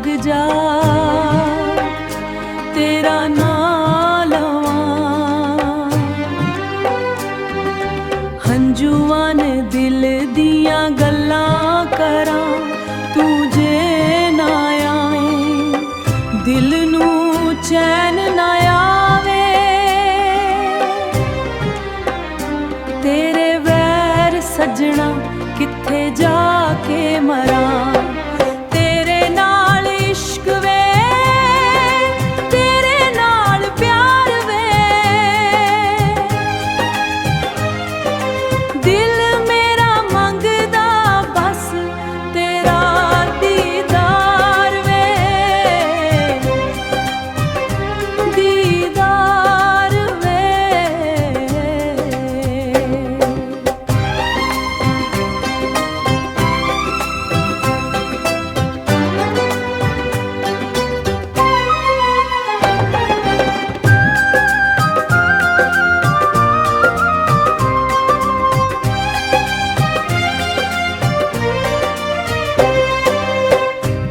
लग जा, तेरा नाम लवां। हंजुआं ने दिल दियां गल्लां करां, तू जे ना आए दिल नू चैन ना आवे। तेरे वैर सजना किथे जाके मरां, तेरे नाल इश्क वे, तेरे नाल प्यार वे। दिल मेरा मंगदा बस तेरा दीदार वे, दीदार वे।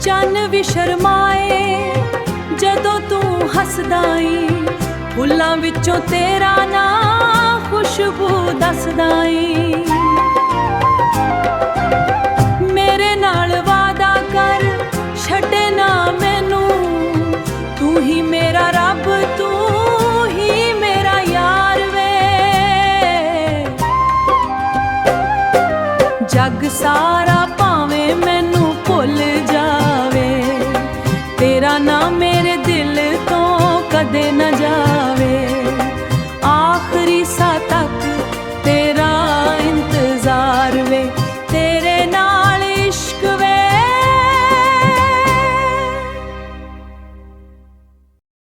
चन्न भी शर्माए जदों तू हसदा ई, फुल्लां विचों तेरा नाम खुशबू दसदा ई। मेरे नाल वादा कर छड्डे ना मैनू, तू ही मेरा रब, तू ही मेरा यार वे। जग सारा